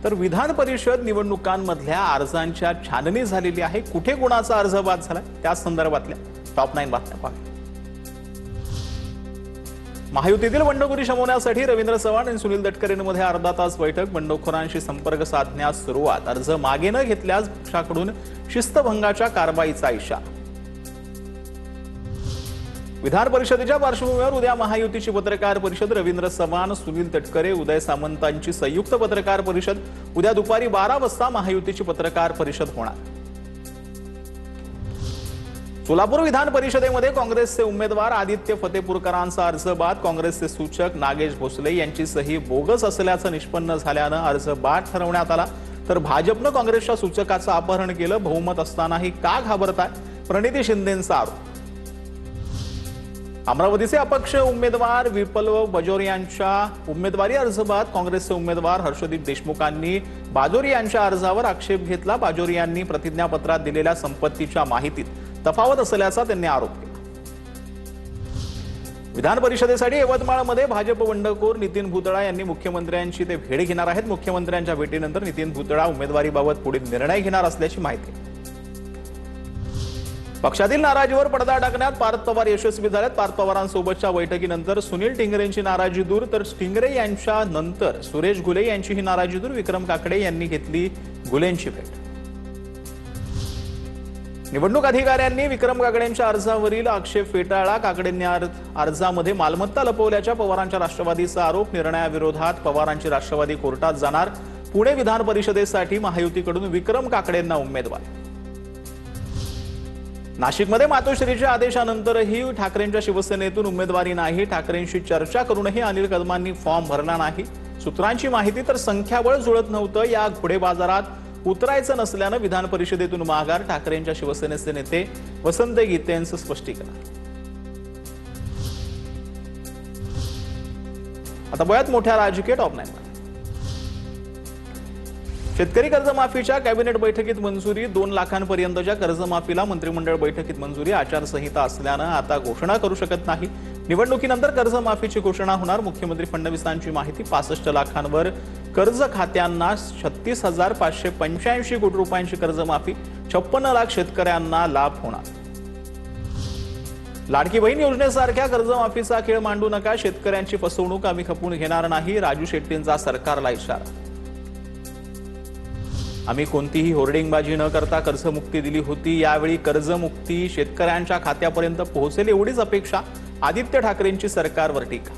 तर विधान परिषद निवडणुकांमधल्या अर्जांच्या छाननी झालेली आहे। कुठे कोणाचा अर्ज बाद झाला त्या संदर्भातल्या टॉप 9 बातम्या पाहूया। महायुतीतील बंडखोरी शमवण्यासाठी रवींद्र चव्हाण आणि सुनील तटकरेंमध्ये अर्धा तास बैठक। बंडखोरांशी संपर्क साधण्यास सुरुवात। अर्ज मागे न घेतल्यास पक्षाकडून शिस्तभंगाच्या कारवाईचा इशारा। विधान परिषदेच्या पार्श्वभूमीवर उद्या महायुतीची पत्रकार परिषद। रवींद्र चव्हाण, सुनील तटकरे, उदय सामंतांची संयुक्त पत्रकार परिषद। उद्या दुपारी 12 वाजता महायुतीची पत्रकार परिषद होणार। सोलापूर विधान परिषदेमध्ये काँग्रेसचे उमेदवार आदित्य फतेपूरकरांचा अर्ज बाद। काँग्रेसचे सूचक नागेश भोसले यांची सही बोगस असल्याचं निष्पन्न झाल्यानं अर्ज बाद ठरवण्यात आला। तर भाजपनं काँग्रेसच्या सूचकाचं अपहरण केलं। बहुमत असतानाही का घाबरताय, प्रणिती शिंदेंचा आरोप। अमरावतीचे अपक्ष उमेदवार विप्लव बाजोरिया यांच्या उमेदवारी अर्ज बाद। काँग्रेसचे उमेदवार हर्षदीप देशमुखांनी बाजोरिया यांच्या अर्जावर आक्षेप घेतला। बाजोरिया यांनी प्रतिज्ञापत्रात दिलेल्या संपत्तीच्या माहितीत तफावत असल्याचा त्यांनी आरोप केला। विधान परिषदेसाठी यवतमाळमध्ये भाजप बंडखोर नितीन भुतळा यांनी मुख्यमंत्र्यांची ते भेट घेणार आहेत। मुख्यमंत्र्यांच्या भेटीनंतर नितीन भुतळा उमेदवारीबाबत पुढील निर्णय घेणार असल्याची माहिती। पक्षातील नाराजीवर पडदा टाकण्यात पार्थ पवार यशस्वी झालेत। पार्थ पवारांसोबतच्या बैठकीनंतर सुनील टिंगरेंची नाराजी दूर, तर टिंगरे यांच्या नंतर सुरेश घुले यांचीही नाराजी दूर। विक्रम काकडे यांनी घेतली घुलेंची भेट। निवडणूक अधिकाऱ्यांनी विक्रम काकडेंच्या अर्जावरील आक्षेप फेटाळला। काकडेंनी अर्जामध्ये मालमत्ता लपवल्याच्या पवारांच्या राष्ट्रवादीचा आरोप। निर्णयाविरोधात पवारांची राष्ट्रवादी कोर्टात जाणार। पुणे विधान परिषदेसाठी महायुतीकडून विक्रम काकडेंना उमेदवारी। नाशिकमध्ये मातोश्रीच्या आदेशानंतरही ठाकरेंच्या शिवसेनेतून उमेदवारी नाही। ठाकरेंशी चर्चा करूनही अनिल कदमांनी फॉर्म भरला नाही। सूत्रांची माहिती, तर संख्याबळ जुळत नव्हतं। या घोडे बाजारात उतरायचं नसल्यानं विधान परिषदेतून माघार। ठाकरेंच्या शिवसेनेचे नेते वसंत गीतेंचं स्पष्टीकरण। आता बघूयात मोठ्या राजकीय टॉप 9। शेतकरी कर्जमाफीच्या कॅबिनेट बैठकीत मंजुरी। 2 लाखांपर्यंतच्या कर्जमाफीला मंत्रिमंडळ बैठकीत मंजुरी। आचारसंहिता असल्यानं आता घोषणा करू शकत नाही। निवडणुकीनंतर कर्जमाफीची घोषणा होणार। मुख्यमंत्री फडणवीसांची माहिती, 65 लाखांवर कर्ज खात्यांना 36,585 कोटी रुपयांची कर्जमाफी। 56 लाख शेतकऱ्यांना लाभ होणार। लाडकी बहीण योजनेसारख्या कर्जमाफीचा खेळ मांडू नका। शेतकऱ्यांची फसवणूक आम्ही खपवून घेणार नाही। राजू शेट्टींचा सरकारला इशारा। आम्ही कोणतीही होर्डिंगबाजी न करता कर्जमुक्ती दिली होती। यावेळी कर्जमुक्ती शेतकऱ्यांच्या खात्यापर्यंत पोहोचेल एवढीच अपेक्षा। आदित्य ठाकरेंची सरकारवर टीका।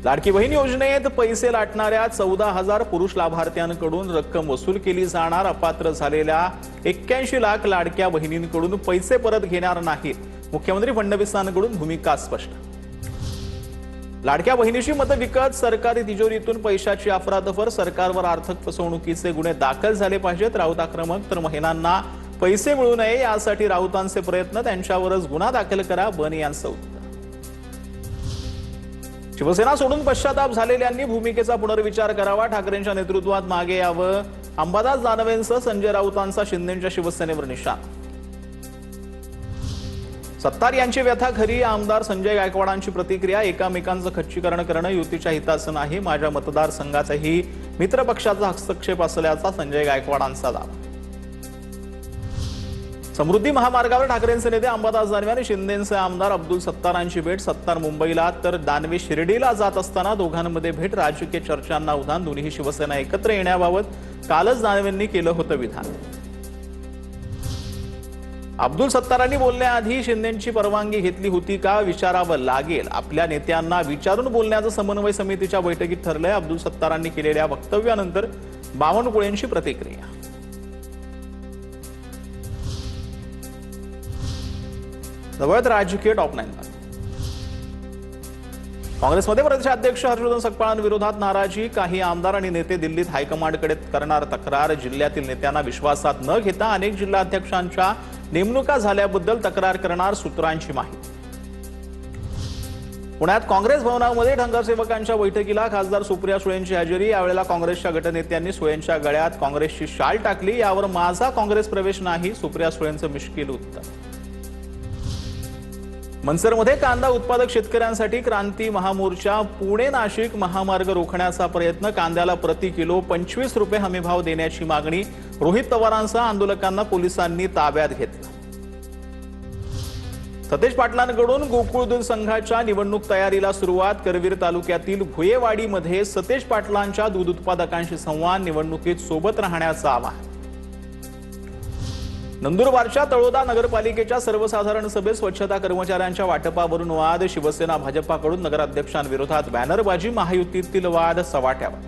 लाडकी बहीण योजनेत पैसे लाटणाऱ्या 14,000 पुरुष लाभार्थ्यांकडून रक्कम वसूल केली जाणार। अपात्र झालेल्या 81 लाख लाडक्या बहिणींकडून पैसे परत घेणार नाहीत। मुख्यमंत्री फडणवीसांकडून भूमिका स्पष्ट। लाडक्या बहिणीची मतं विकत सरकारी तिजोरीतून पैशाची अफरातफर। सरकारवर आर्थिक फसवणुकीचे गुन्हे दाखल झाले पाहिजेत। राऊत आक्रमक, तर महिलांना पैसे मिळू नये यासाठी राऊतांचे प्रयत्न, त्यांच्यावरच गुन्हा दाखल करा, बन यांचं उत्तर। शिवसेना सोडून पश्चाताप झालेल्यांनी भूमिकेचा पुनर्विचार करावा। ठाकरेंच्या नेतृत्वात मागे यावं। अंबादास दानवेंसह संजय राऊतांचा शिंदेंच्या शिवसेनेवर निशाणा। सत्तार यांची व्यथा खरी। आमदार संजय गायकवाडांची प्रतिक्रिया, एकामेकांचं खच्चीकरण करणं युतीच्या हिताचं नाही। माझ्या मतदारसंघाचाही मित्रपक्षाचा हस्तक्षेप असल्याचा संजय गायकवाडांचा दावा। समृद्धी महामार्गावर ठाकरेंचे नेते अंबादास दानवे आणि शिंदेंचे आमदार अब्दुल सत्तारांची भेट। सत्तार मुंबईला तर दानवे शिर्डीला जात असताना दोघांमध्ये भेट। राजकीय चर्चांना उधाण। दोन्ही शिवसेना एकत्र येण्याबाबत कालच दानवेंनी केलं होतं विधान। अब्दुल सत्तारांनी बोलण्याआधी शिंदेंची परवानगी घेतली होती का, विचारावं लागेल। आपल्या नेत्यांना विचारून बोलण्याचं समन्वय समितीच्या बैठकीत ठरलंय। अब्दुल सत्तारांनी केलेल्या वक्तव्यानंतर बावनकुळेंची प्रतिक्रिया। जवळच राजकीय टॉप 9। काँग्रेसमध्ये प्रदेशाध्यक्ष हर्षवर्धन सकपाळांविरोधात नाराजी। काही आमदार आणि नेते दिल्लीत हायकमांडकडे करणार तक्रार। जिल्ह्यातील नेत्यांना विश्वासात न घेता अनेक जिल्हाध्यक्षांच्या नेमणुका झाल्याबद्दल तक्रार करणार, सूत्रांची माहिती। पुण्यात काँग्रेस भवनामध्ये नगरसेवकांच्या बैठकीला खासदार सुप्रिया सुळेंची हजेरी। यावेळेला काँग्रेसच्या गटनेत्यांनी सुळेंच्या गळ्यात काँग्रेसची शाल टाकली। यावर माझा काँग्रेस प्रवेश नाही, सुप्रिया सुळेंचं मिश्किल उत्तर। मनसरमध्ये कांदा उत्पादक शेतकऱ्यांसाठी क्रांती महामोर्चा. पुणे नाशिक महामार्ग रोखण्याचा प्रयत्न. कांद्याला प्रति किलो 25 रुपये हमीभाव देण्याची मागणी. रोहित पवारांसह आंदोलकांना पोलिसांनी ताब्यात घेतलं. सतेज पाटलांकडून गोकुळ दूध संघाच्या निवडणूक तयारीला सुरुवात. करवीर तालुक्यातील भुयेवाडीमध्ये सतेज पाटलांच्या दूध उत्पादकांशी संवाद. निवडणुकीत सोबत राहण्याचं आवाहन. नंदुरबारच्या तळोदा नगरपालिकेच्या सर्वसाधारण सभेत स्वच्छता कर्मचाऱ्यांच्या वाटपावरून वाद. शिवसेना भाजपाकडून नगराध्यक्षांविरोधात बॅनरबाजी. महायुतीतील वाद सवाट्यावर.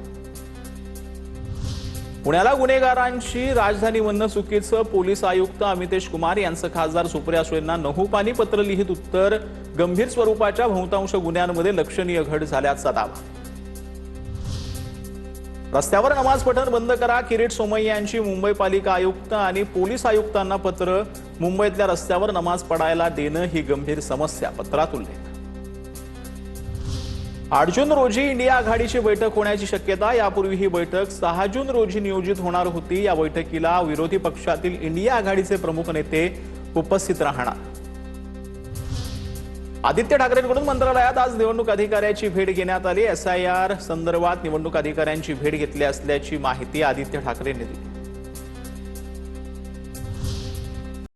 पुण्याला गुन्हेगारांची राजधानी म्हणणं चुकीचं. पोलीस आयुक्त अमितेश कुमार यांचं खासदार सुप्रिया सुळेंना नहुपानी पत्र लिहित उत्तर. गंभीर स्वरूपाच्या बहुतांश गुन्ह्यांमध्ये लक्षणीय घट झाल्याचा दावा. रस्त्यावर नमाज पठण बंद करा. किरीट सोमय्या यांची मुंबई पालिका आयुक्त आणि पोलीस आयुक्तांना पत्र. मुंबईतल्या रस्त्यावर नमाज पडायला देणं ही गंभीर समस्या. पत्रात उल्लेख. 8 जून रोजी इंडिया आघाडीची बैठक होण्याची शक्यता. यापूर्वी ही बैठक 6 जून रोजी नियोजित होणार होती. या बैठकीला विरोधी पक्षातील इंडिया आघाडीचे प्रमुख नेते उपस्थित राहणार. आदित्य ठाकरेंकडून मंत्रालयात आज निवडणूक अधिकाऱ्याची भेट घेण्यात आली. SIR संदर्भात निवडणूक अधिकाऱ्यांची भेट घेतली असल्याची माहिती आदित्य ठाकरेंनी दिली.